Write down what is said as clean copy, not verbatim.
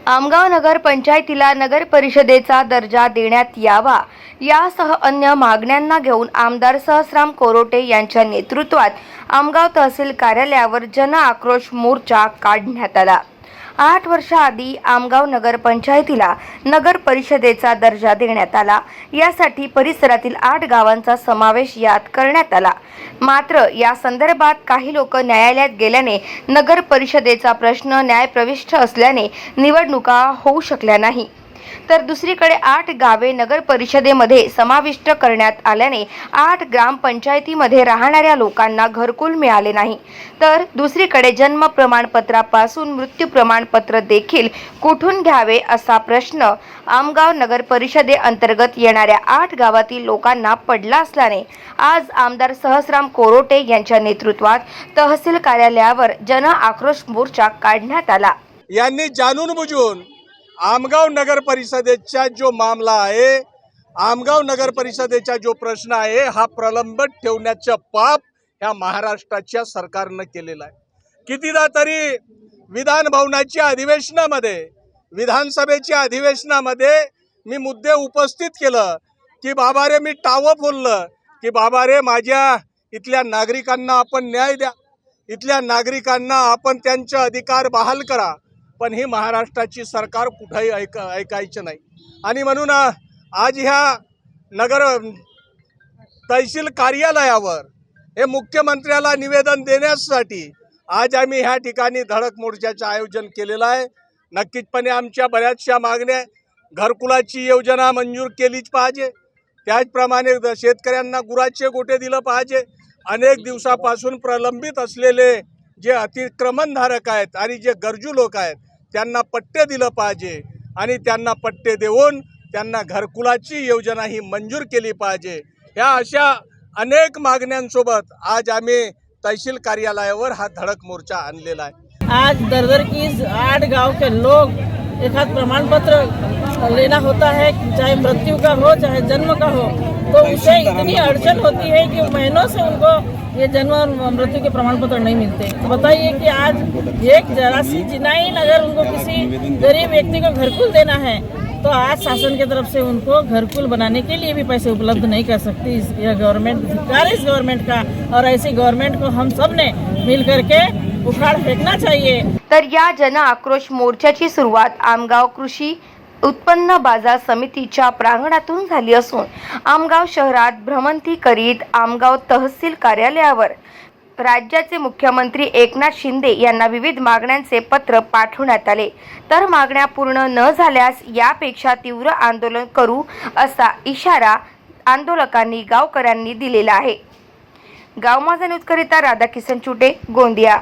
आमगाव नगर पंचायतीला नगर परिषदेचा दर्जा देण्यात यावा यासह अन्य मागण्यांना घेऊन आमदार सहस्राम कोरोटे यांच्या नेतृत्वात आमगाव तहसील कार्यालयावर जन आक्रोश मोर्चा काढण्यात आला। 8 वर्षाआधी आमगाव नगर पंचायतीला नगर परिषदेचा दर्जा देण्यात आला। यासाठी परिसरातील 8 गावांचा समावेश यात करण्यात आला। मात्र या संदर्भात काही लोक न्यायालयात गेल्याने नगर परिषदेचा प्रश्न न्यायप्रविष्ट असल्याने निवडणुका होऊ शकल्या नाही। तर दुसरीकडे 8 गावे नगर परिषदेमध्ये समाविष्ट करण्यात आल्याने 8 ग्रामपंचायतीमध्ये राहणाऱ्या लोकांना घरकुल मिळाले नाही। तर दुसरीकडे जन्म प्रमाणपत्रापासून मृत्यू प्रमाणपत्र देखील कुठून घ्यावे असा प्रश्न आमगाव नगर परिषदेअंतर्गत येणाऱ्या 8 गावातील लोकांना पडला असल्याने आज आमदार सहस्राम कोरोटे यांच्या नेतृत्वात तहसील कार्यालयावर जन आक्रोश मोर्चा काढण्यात आला। यांनी जाणून बुजून आमगाव नगर परिषदेचा जो मामला आहे, आमगाव नगर परिषदेचा जो प्रश्न आहे, हा प्रलंबित ठेवण्याचं पाप ह्या महाराष्ट्राच्या सरकारनं केलेलं आहे। कितीदा तरी विधान भवनाच्या अधिवेशनामध्ये, विधानसभेच्या अधिवेशनामध्ये मी मुद्दे उपस्थित केलं की बाबा रे, मी टावं फोडलं की बाबा रे, माझ्या इथल्या नागरिकांना आपण न्याय द्या, इथल्या नागरिकांना आपण त्यांचे अधिकार बहाल करा। पण ही महाराष्ट्राची सरकार कुठेही ऐकायचं नाही। आणि म्हणून आज ह्या नगर तहसील कार्यालयावर हे मुख्यमंत्र्याला निवेदन देण्यासाठी आज आम्ही ह्या ठिकाणी धडक मोर्चाचं आयोजन केलेलं आहे। नक्कीचपणे आमच्या बऱ्याचशा मागण्या, घरकुलाची योजना मंजूर केलीच पाहिजे, त्याचप्रमाणे शेतकऱ्यांना गुराचे गोटे दिलं पाहिजे, अनेक दिवसापासून प्रलंबित असलेले जे अतिक्रमणधारक आहेत आणि जे गरजू लोक आहेत त्यांना पट्टे दिलं पाहिजे आणि त्यांना पट्टे देऊन त्यांना घरकुलाची योजना ही मंजूर केली पाहिजे। ह्या अशा अनेक मागण्यांसोबत आज आम्ही तहसील कार्यालयावर हा धडक मोर्चा आणलेला आहे। आज दर की 8 गांव के लोग एक हाथ प्रमाण पत्र लेना होता है, चाहे मृत्यु का हो चाहे जन्म का हो, तो उसे इतनी अड़चन होती है कि महीनों से उनको ये जन्म और मृत्यु के प्रमाण पत्र नहीं मिलते। तो बताइए कि आज एक जरा सी जिनाइन अगर उनको किसी गरीब व्यक्ति को घरकुल देना है तो आज शासन की तरफ से उनको घरकुल बनाने के लिए भी पैसे उपलब्ध नहीं कर सकती। यह गवर्नमेंट धिक्कार इस गवर्नमेंट का, और ऐसी गवर्नमेंट को हम सब ने मिल करके उखाड़ फेंकना चाहिए। तर या जन आक्रोश मोर्चाची सुरुवात आमगाव कृषी उत्पन्न बाजार समितीच्या प्रांगणातून झाली असून आमगाव शहरात भ्रमंती करीत आमगाव तहसील कार्यालयावर राज्याचे मुख्यमंत्री एकनाथ शिंदे यांना विविध मागण्यांचे पत्र पाठवण्यात आले। तर मागण्या पूर्ण न झाल्यास यापेक्षा तीव्र आंदोलन करू असा इशारा आंदोलकांनी गावकऱ्यांनी दिलेला आहे। गाव माझा न्यूजकरिता राधाकिशन चुटे, गोंदिया।